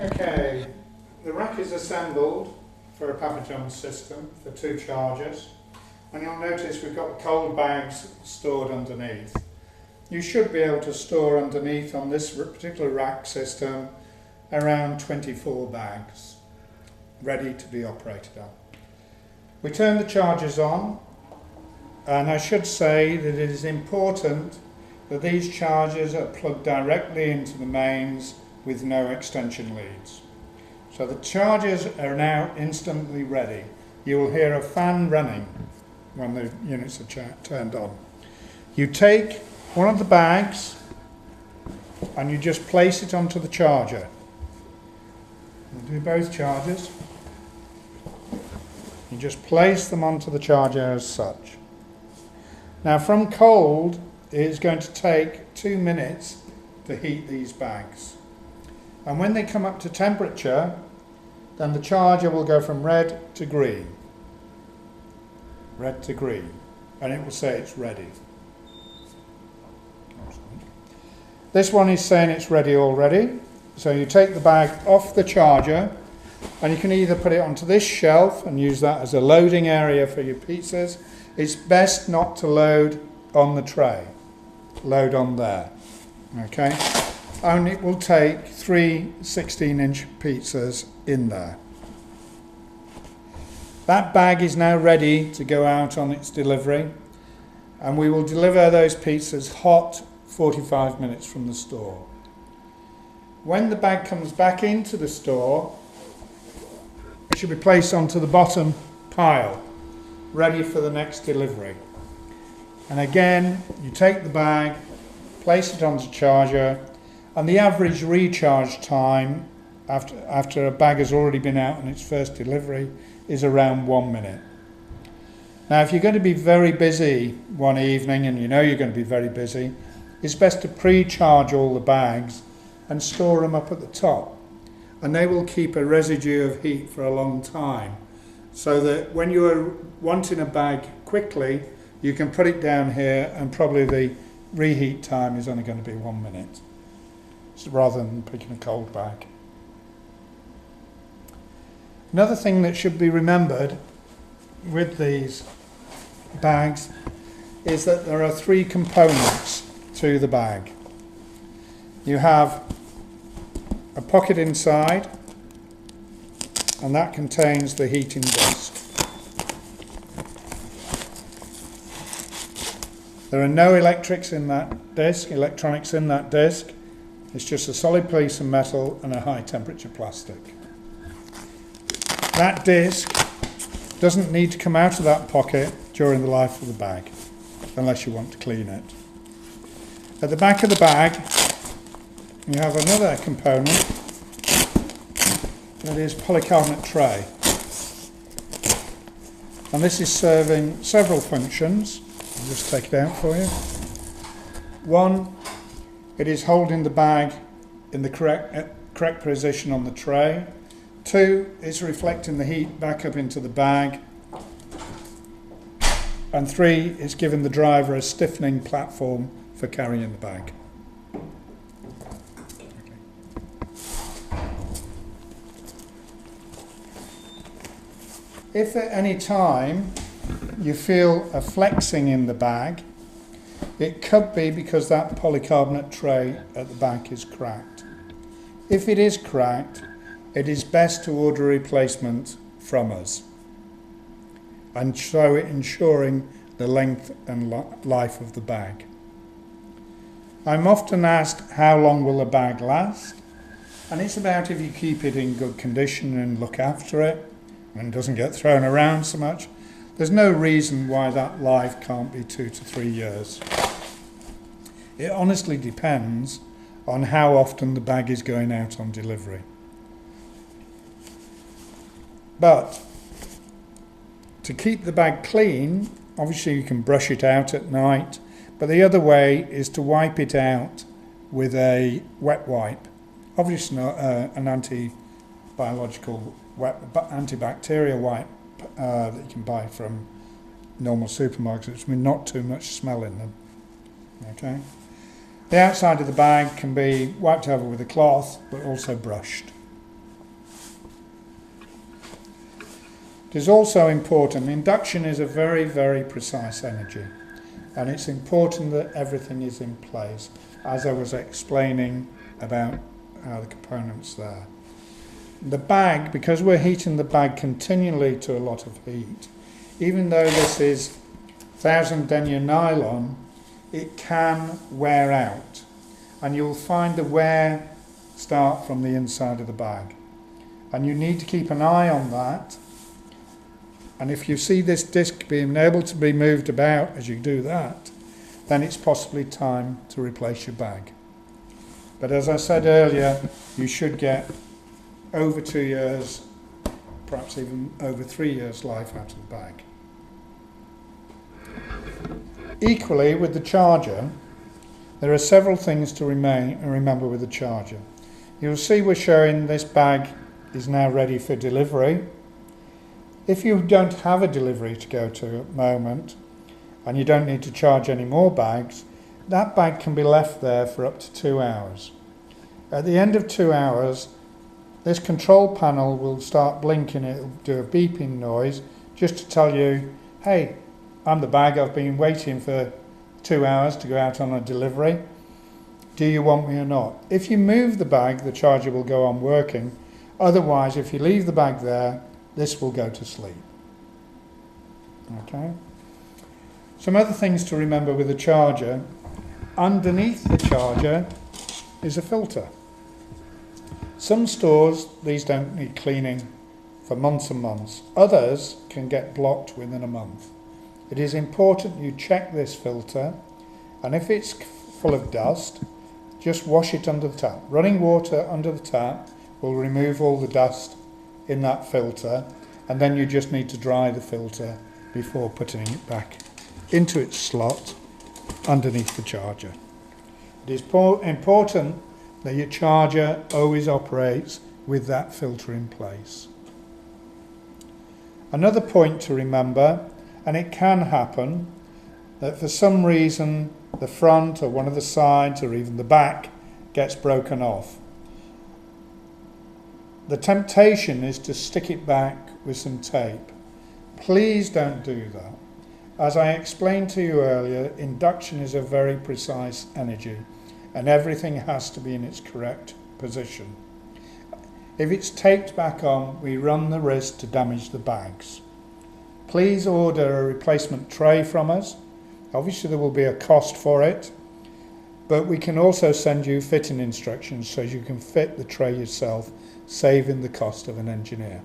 Okay, the rack is assembled for a Papa John's system for 2 chargers, and you'll notice we've got the cold bags stored underneath. You should be able to store underneath on this particular rack system around 24 bags ready to be operated on. We turn the chargers on, and I should say that it is important that these chargers are plugged directly into the mains with no extension leads. So the chargers are now instantly ready. You will hear a fan running when the units are turned on. You take one of the bags and you just place it onto the charger. We'll do both chargers. You just place them onto the charger as such. Now from cold, it is going to take 2 minutes to heat these bags. And when they come up to temperature, then the charger will go from red to green. Red to green. And it will say it's ready. This one is saying it's ready already. So you take the bag off the charger, and you can either put it onto this shelf and use that as a loading area for your pizzas. It's best not to load on the tray. Load on there. Okay? And it will take 3 16-inch pizzas in there. That bag is now ready to go out on its delivery, and we will deliver those pizzas hot 45 minutes from the store. When the bag comes back into the store, it should be placed onto the bottom pile, ready for the next delivery. And again, you take the bag, place it onto the charger, and the average recharge time after a bag has already been out on its first delivery is around 1 minute. Now, if you're going to be very busy one evening, and you know you're going to be very busy, it's best to pre-charge all the bags and store them up at the top. And they will keep a residue of heat for a long time, so that when you're wanting a bag quickly, you can put it down here, and probably the reheat time is only going to be 1 minute, rather than picking a cold bag. Another thing that should be remembered with these bags is that there are 3 components to the bag. You have a pocket inside, and that contains the heating disc. There are no electronics in that disc. It's just a solid piece of metal and a high temperature plastic. That disc doesn't need to come out of that pocket during the life of the bag, unless you want to clean it. At the back of the bag, you have another component that is polycarbonate tray. And this is serving several functions. I'll just take it out for you. 1, it is holding the bag in the correct position on the tray. 2, it's reflecting the heat back up into the bag. And 3, it's giving the driver a stiffening platform for carrying the bag. If at any time you feel a flexing in the bag, it could be because that polycarbonate tray at the back is cracked. If it is cracked, it is best to order a replacement from us, and so ensuring the length and life of the bag. I'm often asked, how long will a bag last? And it's about if you keep it in good condition and look after it and it doesn't get thrown around so much. There's no reason why that life can't be 2 to 3 years. It honestly depends on how often the bag is going out on delivery. But to keep the bag clean, obviously you can brush it out at night, but the other way is to wipe it out with a wet wipe. Obviously an antibacterial wipe that you can buy from normal supermarkets with not too much smell in them. Okay. The outside of the bag can be wiped over with a cloth, but also brushed. It is also important, induction is a very, very precise energy, and it's important that everything is in place, as I was explaining about how the components there. The bag, because we're heating the bag continually to a lot of heat, even though this is 1000 denier nylon, it can wear out, and you'll find the wear start from the inside of the bag, and you need to keep an eye on that. And if you see this disc being able to be moved about as you do that, then it's possibly time to replace your bag. But as I said earlier, you should get over 2 years, perhaps even over 3 years life out of the bag. Equally, with the charger, there are several things to remember with the charger. You'll see we're showing this bag is now ready for delivery. If you don't have a delivery to go to at the moment, and you don't need to charge any more bags, that bag can be left there for up to 2 hours. At the end of 2 hours, this control panel will start blinking. It'll do a beeping noise just to tell you, hey, I'm the bag, I've been waiting for 2 hours to go out on a delivery. Do you want me or not? If you move the bag, the charger will go on working. Otherwise, if you leave the bag there, this will go to sleep. Okay. Some other things to remember with the charger. Underneath the charger is a filter. Some stores, these don't need cleaning for months and months. Others can get blocked within a month. It is important you check this filter, and if it's full of dust, just wash it under the tap. Running water under the tap will remove all the dust in that filter, and then you just need to dry the filter before putting it back into its slot underneath the charger. It is important that your charger always operates with that filter in place. Another point to remember, and it can happen, that for some reason the front or one of the sides or even the back gets broken off. The temptation is to stick it back with some tape. Please don't do that. As I explained to you earlier, induction is a very precise energy, and everything has to be in its correct position. If it's taped back on, we run the risk to damage the bags. Please order a replacement tray from us. Obviously there will be a cost for it, but we can also send you fitting instructions so you can fit the tray yourself, saving the cost of an engineer.